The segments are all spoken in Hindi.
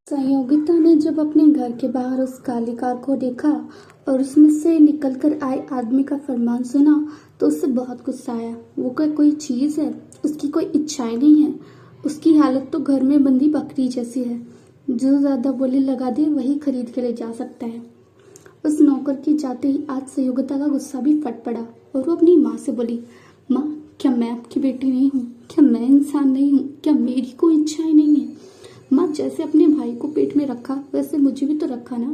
संयोगिता ने जब अपने घर के बाहर उस काली कार को देखा और उसमें से निकलकर आए आदमी का फरमान सुना तो उसे बहुत गुस्सा आया। वो कोई चीज है, उसकी कोई इच्छाएं नहीं है। उसकी हालत तो घर में बंदी बकरी जैसी है। जो ज्यादा बोली लगा दे वही खरीद के ले जा सकता है। उस नौकर की जाते ही आज संयोगिता का गुस्सा भी फट पड़ा और वो अपनी माँ से बोली, माँ, क्या मैं आपकी बेटी नहीं हूँ? क्या मैं इंसान नहीं हूँ? क्या मेरी कोई इच्छाएं नहीं है? माँ, जैसे अपने भाई को पेट में रखा वैसे मुझे भी तो रखा ना।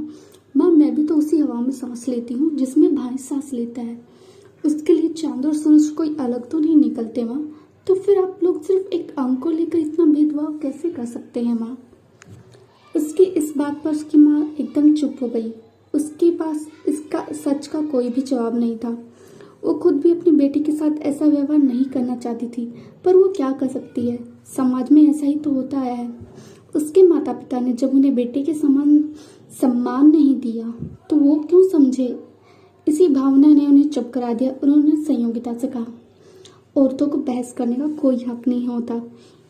माँ, मैं भी तो उसी हवा में सांस लेती हूँ जिसमें भाई सांस लेता है। उसके लिए चांद और सूरज कोई अलग तो नहीं निकलते माँ। तो फिर आप लोग सिर्फ एक अंक को लेकर इतना भेदभाव कैसे कर सकते हैं माँ? उसकी इस बात पर उसकी माँ एकदम चुप हो गई। उसके पास इसका सच का कोई भी जवाब नहीं था। वो खुद भी अपनी बेटी के साथ ऐसा व्यवहार नहीं करना चाहती थी, पर वो क्या कर सकती है? समाज में ऐसा ही तो होता आया है। उसके माता पिता ने जब उन्हें बेटे के समान सम्मान नहीं दिया तो वो क्यों समझे? इसी भावना ने उन्हें चुप करा दिया। उन्होंने संयोगिता से कहा, औरतों को बहस करने का कोई हक नहीं होता।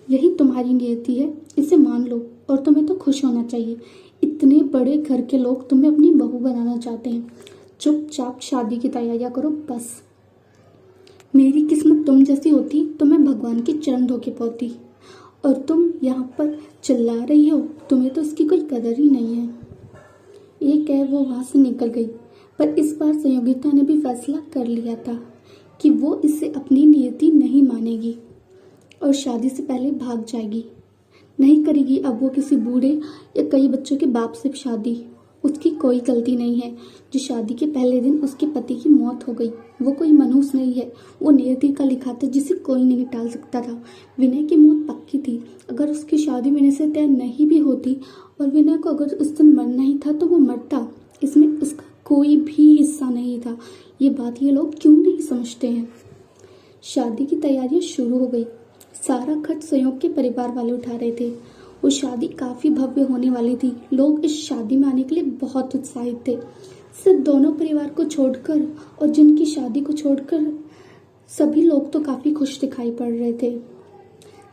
यही तुम्हारी नियति है, इसे मान लो और तुम्हें तो खुश होना चाहिए। इतने बड़े घर के लोग तुम्हें अपनी बहू बनाना चाहते हैं। चुपचाप शादी की तैयारियां करो बस। मेरी किस्मत तुम जैसी होती तो मैं भगवान के चरण धो के पाती। और तुम यहाँ पर चिल्ला रही हो, तुम्हें तो इसकी कोई कदर ही नहीं है। ये कह वो वहां से निकल गई। पर इस बार संयोगिता ने भी फैसला कर लिया था कि वो इसे अपनी नियति नहीं मानेगी और शादी से पहले भाग जाएगी। नहीं करेगी अब वो किसी बूढ़े या कई बच्चों के बाप से शादी। उसकी कोई गलती नहीं है जो शादी के पहले दिन उसके पति की मौत हो गई। वो कोई मनुष्य नहीं है, वो नियति का लिखा था जिसे कोई नहीं टाल सकता था। विनय की मौत पक्की थी। अगर उसकी शादी विनय से तय नहीं भी होती और विनय को अगर उस दिन मरना ही था तो वो मरता। इसमें उसका कोई भी हिस्सा नहीं था। ये बात ये लोग क्यों नहीं समझते हैं? शादी की तैयारियां शुरू हो गई। सारा खर्च संयोग के परिवार वाले उठा रहे थे। वो शादी काफी भव्य होने वाली थी। लोग इस शादी में आने के लिए बहुत उत्साहित थे। सिर्फ दोनों परिवार को छोड़कर और जिनकी शादी को छोड़कर सभी लोग तो काफी खुश दिखाई पड़ रहे थे।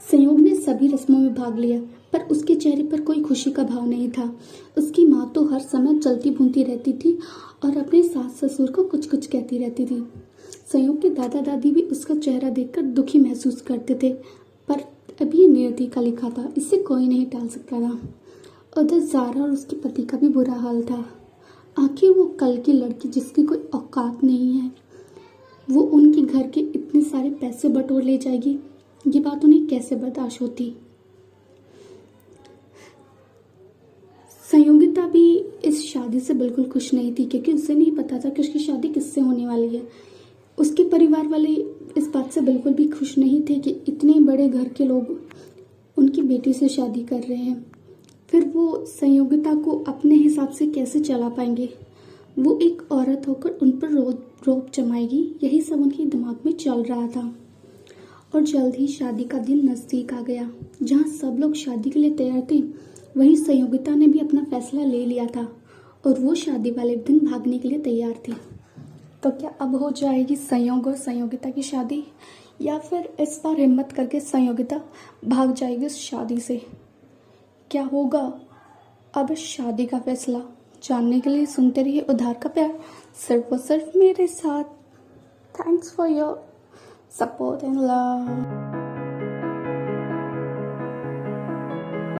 संयोग ने सभी रस्मों में भाग लिया, पर उसके चेहरे पर कोई खुशी का भाव नहीं था। उसकी माँ तो हर समय चलती भूनती रहती थी और अपने सास ससुर को कुछ कुछ कहती रहती थी। संयोग के दादा दादी भी उसका चेहरा देखकर दुखी महसूस करते थे, पर अभी नियति का लिखा था, इसे कोई नहीं टाल सकता था। उधर ज़ारा और उसके पति का भी बुरा हाल था। आखिर वो कल की लड़की जिसकी कोई औकात नहीं है, वो उनके घर के इतने सारे पैसे बटोर ले जाएगी। ये बात उन्हें कैसे बर्दाश्त होती? संयोगिता भी इस शादी से बिल्कुल खुश नहीं थी, क्योंकि उसे नहीं पता था कि उसकी शादी किससे होने वाली है। उसके परिवार वाले इस बात से बिल्कुल भी खुश नहीं थे कि इतने बड़े घर के लोग उनकी बेटी से शादी कर रहे हैं। फिर वो संयोगिता को अपने हिसाब से कैसे चला पाएंगे? वो एक औरत होकर उन पर रोब जमाएगी, यही सब उनके दिमाग में चल रहा था। और जल्द ही शादी का दिन नजदीक आ गया। जहाँ सब लोग शादी के लिए तैयार थे, वहीं संयोगिता ने भी अपना फैसला ले लिया था और वो शादी वाले दिन भागने के लिए तैयार थी। तो क्या अब हो जाएगी संयोग और संयोगिता की शादी, या फिर इस बार हिम्मत करके संयोगिता भाग जाएगी उस शादी से? क्या होगा अब इस शादी का फैसला? जानने के लिए सुनते रहिए उधार का प्यार, सिर्फ और सिर्फ मेरे साथ। Thanks for your support and love.